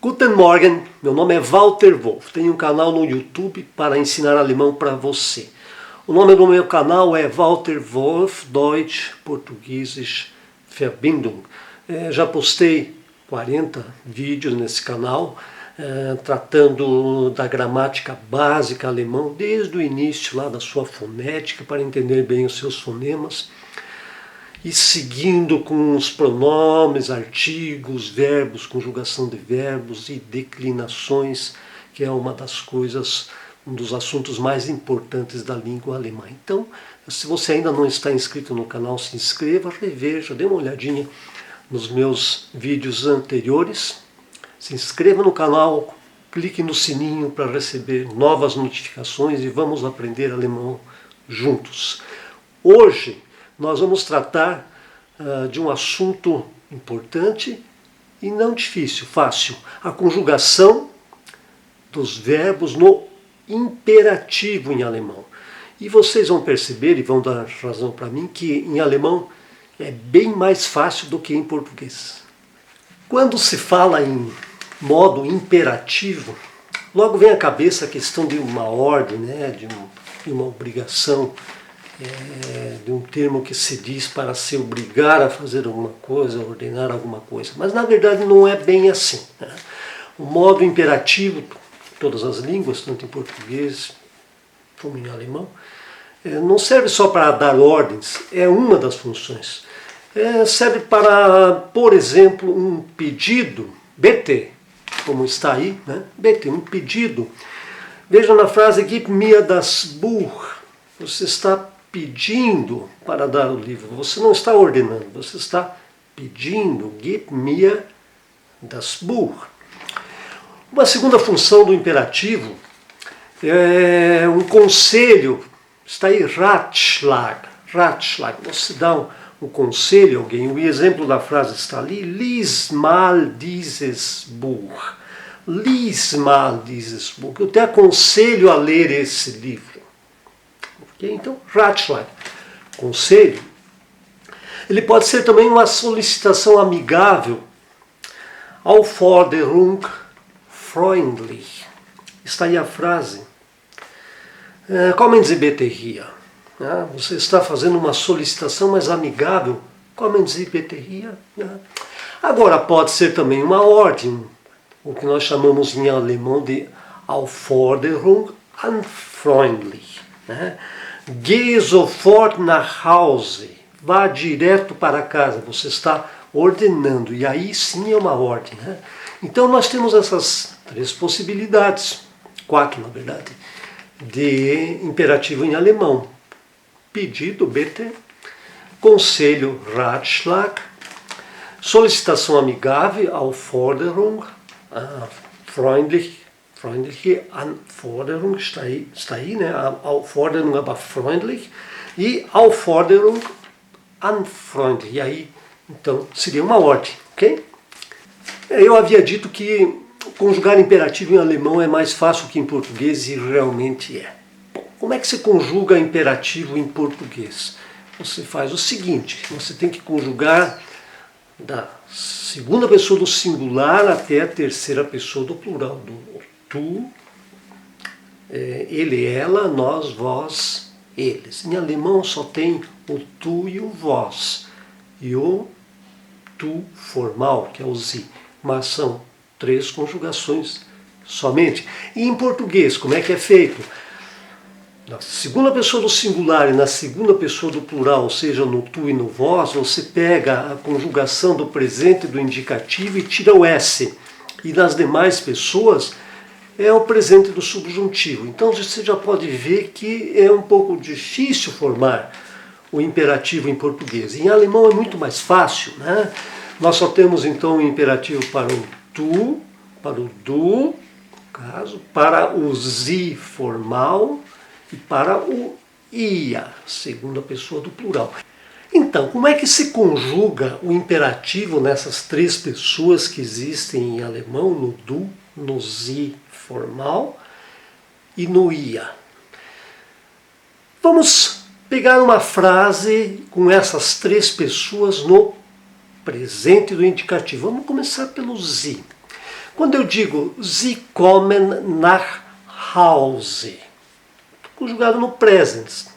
Guten Morgen, meu nome é Walter Wolf, tenho um canal no YouTube para ensinar alemão para você. O nome do meu canal é Walter Wolf Deutsch Portugiesisch Verbindung. Já postei 40 vídeos nesse canal, tratando da gramática básica alemão, desde o início lá da sua fonética, para entender bem os seus fonemas. E seguindo com os pronomes, artigos, verbos, conjugação de verbos e declinações, que é uma das coisas, um dos assuntos mais importantes da língua alemã. Então, se você ainda não está inscrito no canal, se inscreva, reveja, dê uma olhadinha nos meus vídeos anteriores. Se inscreva no canal, clique no sininho para receber novas notificações e vamos aprender alemão juntos. Hoje, nós vamos tratar de um assunto importante e não difícil, fácil. A conjugação dos verbos no imperativo em alemão. E vocês vão perceber, e vão dar razão para mim, que em alemão é bem mais fácil do que em português. Quando se fala em modo imperativo, logo vem à cabeça a questão de uma ordem, né, de uma obrigação, de um termo que se diz para se obrigar a fazer alguma coisa, ordenar alguma coisa. Mas na verdade não é bem assim, né? O modo imperativo, todas as línguas, tanto em português como em alemão, não serve só para dar ordens, é uma das funções. Serve para, por exemplo, um pedido, bitte, como está aí, né? Bitte, um pedido. Veja na frase, gib mir das Buch. Você está pedindo para dar o livro, você não está ordenando, você está pedindo, gib mir das Buch. Uma segunda função do imperativo é um conselho, está aí Ratschlag, Ratschlag, você dá um conselho a alguém, o exemplo da frase está ali, lies mal dieses Buch, lies mal dieses Buch, eu te aconselho a ler esse livro. Então, Ratschlag, conselho, ele pode ser também uma solicitação amigável, Aufforderung freundlich. Está aí a frase. Kommen Sie bitte hier. Você está fazendo uma solicitação mais amigável, Kommen Sie bitte hier. Agora, pode ser também uma ordem, o que nós chamamos em alemão de Aufforderung unfreundlich. Gehe sofort nach Hause, vá direto para casa, você está ordenando, e aí sim é uma ordem. Então nós temos essas três possibilidades, quatro na verdade, de imperativo em alemão. Pedido, bitte, conselho, Ratschlag, solicitação amigável, Aufforderung, freundlich, freundliche Anforderung, está aí, né? Aufforderung, aber freundlich, e Aufforderung unfreundlich. E aí, então, seria uma ordem, ok? Eu havia dito que conjugar imperativo em alemão é mais fácil que em português, e realmente é. Bom, como é que você conjuga imperativo em português? Você faz o seguinte, você tem que conjugar da segunda pessoa do singular até a terceira pessoa do plural, do tu, ele, ela, nós, vós, eles. Em alemão só tem o tu e o vós. E o tu formal, que é o sie. Mas são três conjugações somente. E em português, como é que é feito? Na segunda pessoa do singular e na segunda pessoa do plural, ou seja, no tu e no vós, você pega a conjugação do presente do indicativo e tira o S. E nas demais pessoas é o presente do subjuntivo. Então você já pode ver que é um pouco difícil formar o imperativo em português. Em alemão é muito mais fácil, né? Nós só temos então o imperativo para o tu, para o du, no caso, para o sie formal e para o ia, segunda pessoa do plural. Então, como é que se conjuga o imperativo nessas três pessoas que existem em alemão, no du, no sie formal e no ia? Vamos pegar uma frase com essas três pessoas no presente do indicativo. Vamos começar pelo sie. Quando eu digo Sie kommen nach Hause, conjugado no present,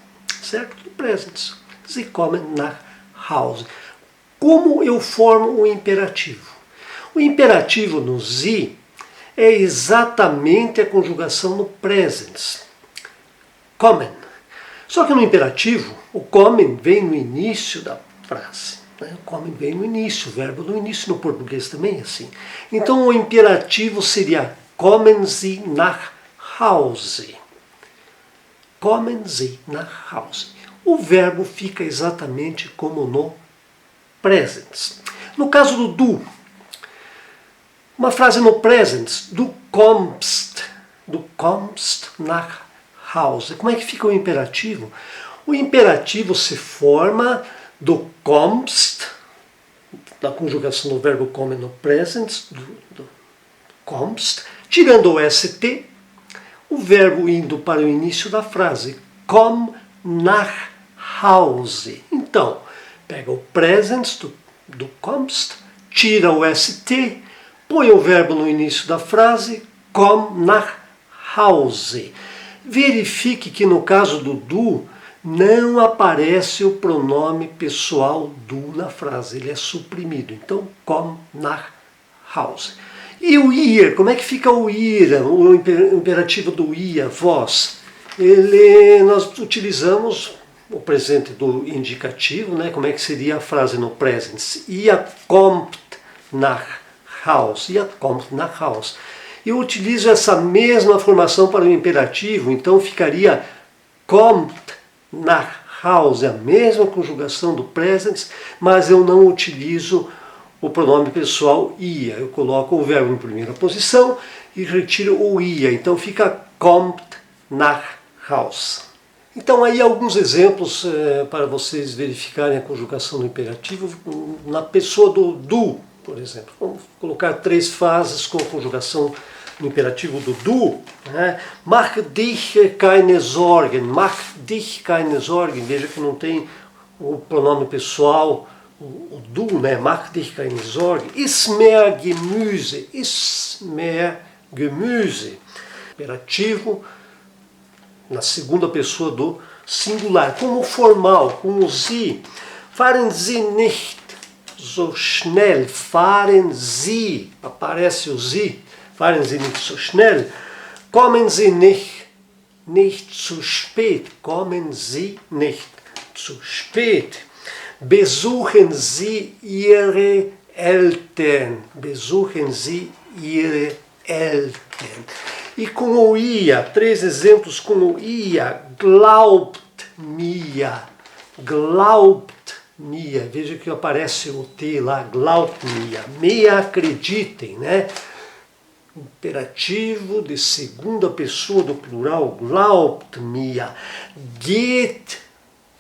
certo? No present. Sie kommen nach Hause. Como eu formo o imperativo? O imperativo no Sie é exatamente a conjugação no present. Kommen. Só que no imperativo, o kommen vem no início da frase. O kommen vem no início, o verbo no início, no português também é assim. Então o imperativo seria kommen Sie nach Hause. Kommen Sie nach Hause. O verbo fica exatamente como no present. No caso do du, uma frase no present, du kommst nach Hause. Como é que fica o imperativo? O imperativo se forma do kommst, da conjugação do verbo kommen no present, do kommst, tirando o st, o verbo indo para o início da frase, komm nach Hause. Então, pega o present do kommst, tira o st, põe o verbo no início da frase, komm nach Hause. Verifique que no caso do du, não aparece o pronome pessoal du na frase, ele é suprimido. Então, komm nach Hause. E o ir, como é que fica o ir, o imperativo do ir, vós? Nós utilizamos o presente do indicativo, né? Como é que seria a frase no present? Ihr kommt nach Haus. Ihr kommt nach Haus. Eu utilizo essa mesma formação para o imperativo, então ficaria kommt nach Hause, a mesma conjugação do present, mas eu não utilizo o pronome pessoal ia. Eu coloco o verbo em primeira posição e retiro o ia, então fica kommt nach Haus. Então aí alguns exemplos para vocês verificarem a conjugação do imperativo na pessoa do du, por exemplo. Vamos colocar 3 frases com a conjugação no imperativo do du. Né? Mach dich keine Sorgen. Mach dich keine Sorgen. Veja que não tem o pronome pessoal, o du, né? Mach dich keine Sorgen. Iss mehr Gemüse. Iss mehr Gemüse. Imperativo na segunda pessoa do singular, como formal, como Sie. Fahren Sie nicht so schnell. Fahren Sie. Aparece o Sie. Fahren Sie nicht so schnell. Kommen Sie nicht zu spät. Kommen Sie nicht zu spät. Besuchen Sie Ihre Eltern. Besuchen Sie Ihre Eltern. E com o ia, 3 exemplos com o ia. Glaubt mir. Glaubt mir. Veja que aparece o T lá. Glaubt mir. Me acreditem, né? Imperativo de segunda pessoa do plural. Glaubt mir. Geht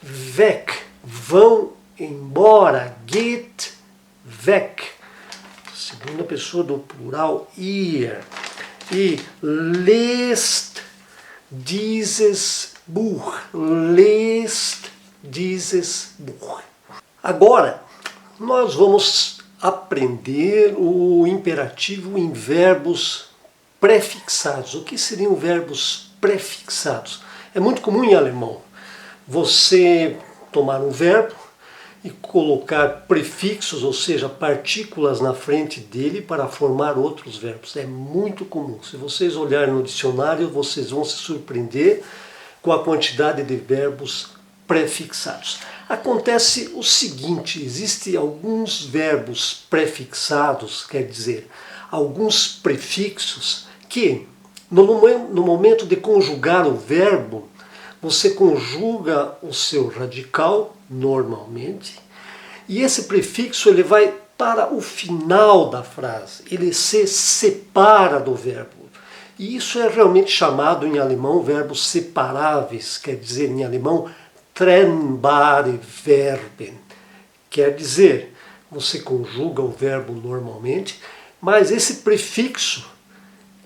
weg. Vão embora. Geht weg. Segunda pessoa do plural. Ir. E lest dieses Buch. Lest dieses Buch. Agora, nós vamos aprender o imperativo em verbos prefixados. O que seriam verbos prefixados? É muito comum em alemão você tomar um verbo e colocar prefixos, ou seja, partículas na frente dele para formar outros verbos. É muito comum. Se vocês olharem no dicionário, vocês vão se surpreender com a quantidade de verbos prefixados. Acontece o seguinte, existem alguns verbos prefixados, quer dizer, alguns prefixos que, no momento de conjugar o verbo, você conjuga o seu radical, normalmente, e esse prefixo ele vai para o final da frase, ele se separa do verbo. E isso é realmente chamado em alemão verbos separáveis, quer dizer em alemão trennbare Verben. Quer dizer, você conjuga o verbo normalmente, mas esse prefixo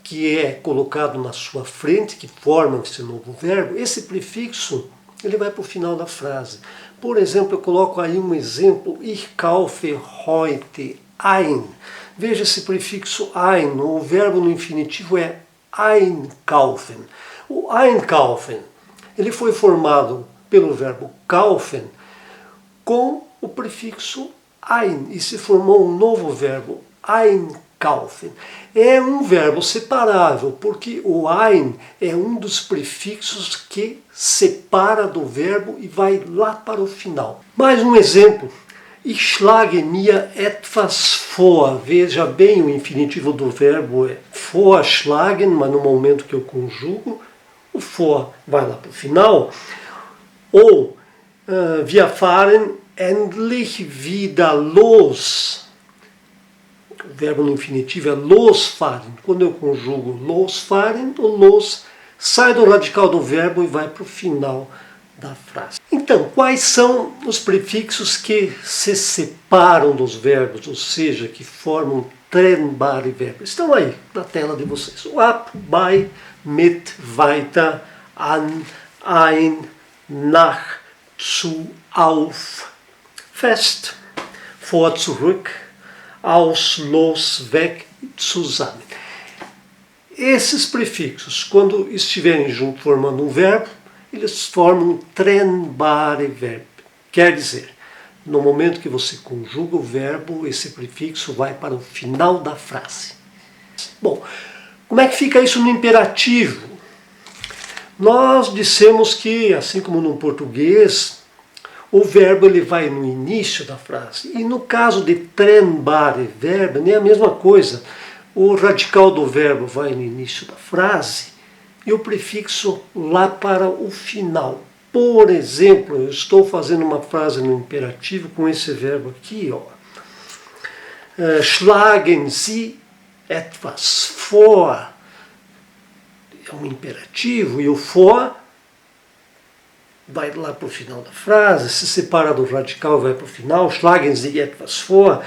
que é colocado na sua frente, que forma esse novo verbo, esse prefixo ele vai para o final da frase. Por exemplo, eu coloco aí um exemplo, ich kaufe heute ein. Veja esse prefixo ein, o verbo no infinitivo é einkaufen. O einkaufen, ele foi formado pelo verbo kaufen com o prefixo ein e se formou um novo verbo, einkaufen. É um verbo separável, porque o ein é um dos prefixos que separa do verbo e vai lá para o final. Mais um exemplo. Ich schlage mir etwas vor. Veja bem, o infinitivo do verbo é vorschlagen, mas no momento que eu conjugo, o vor vai lá para o final. Ou wir fahren endlich wieder los. O verbo no infinitivo é losfahren. Quando eu conjugo losfahren, o los sai do radical do verbo e vai para o final da frase. Então, quais são os prefixos que se separam dos verbos, ou seja, que formam trennbare verbo? Estão aí na tela de vocês. O ab, bei, mit, weiter, an, ein, nach, zu, auf, fest, vor, zurück, aus, los, weg, zusammen. Esses prefixos, quando estiverem juntos formando um verbo, eles formam um trennbare verbo. Quer dizer, no momento que você conjuga o verbo, esse prefixo vai para o final da frase. Bom, como é que fica isso no imperativo? Nós dissemos que, assim como no português, o verbo ele vai no início da frase. E no caso de trennbare verbo, nem a mesma coisa. O radical do verbo vai no início da frase e o prefixo lá para o final. Por exemplo, eu estou fazendo uma frase no imperativo com esse verbo aqui, ó. Schlagen Sie etwas vor. É um imperativo e o vor vai lá para o final da frase, se separa do radical e vai para o final. Schlagen Sie etwas vor.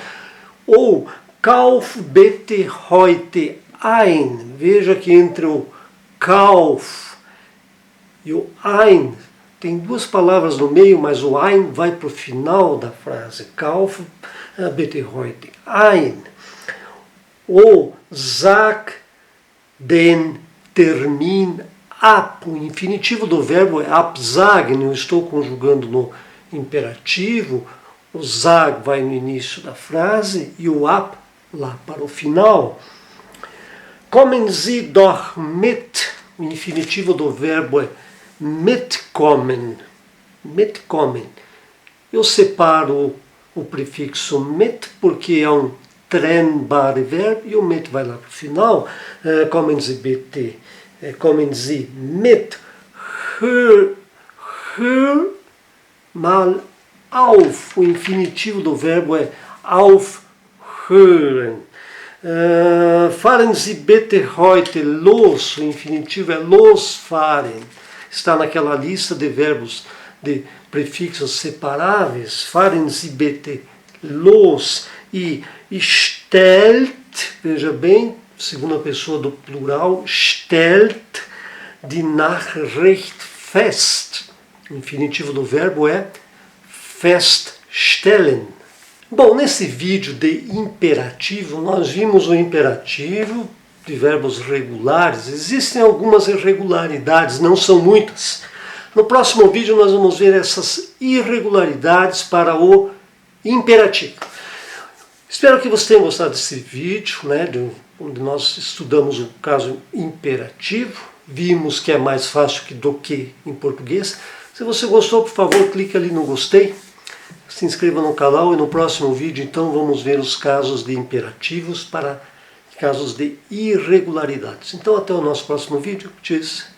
Ou Kauf bitte heute ein. Veja que entre o Kauf e o ein tem duas palavras no meio, mas o ein vai para o final da frase. Kauf bitte heute ein. Ou sag den Termin ab. O infinitivo do verbo é absagen. Eu estou conjugando no imperativo. O sag vai no início da frase e o ab lá para o final. Kommen Sie doch mit. O infinitivo do verbo é mitkommen. Mitkommen. Eu separo o prefixo mit porque é um trennbare verbo e o mit vai lá para o final. Kommen Sie bitte. Kommen Sie mit. Hör mal auf. O infinitivo do verbo é aufhören. Fahren Sie bitte heute los. O infinitivo é losfahren. Está naquela lista de verbos de prefixos separáveis. Fahren Sie bitte los. E stellt, veja bem, segunda pessoa do plural, stellt die Nachricht fest. O infinitivo do verbo é feststellen. Bom, nesse vídeo de imperativo, nós vimos o imperativo de verbos regulares. Existem algumas irregularidades, não são muitas. No próximo vídeo nós vamos ver essas irregularidades para o imperativo. Espero que você tenha gostado desse vídeo, onde nós estudamos o caso imperativo. Vimos que é mais fácil do que em português. Se você gostou, por favor, clique ali no gostei. Se inscreva no canal e no próximo vídeo, então, vamos ver os casos de imperativos para casos de irregularidades. Então, até o nosso próximo vídeo. Tchau!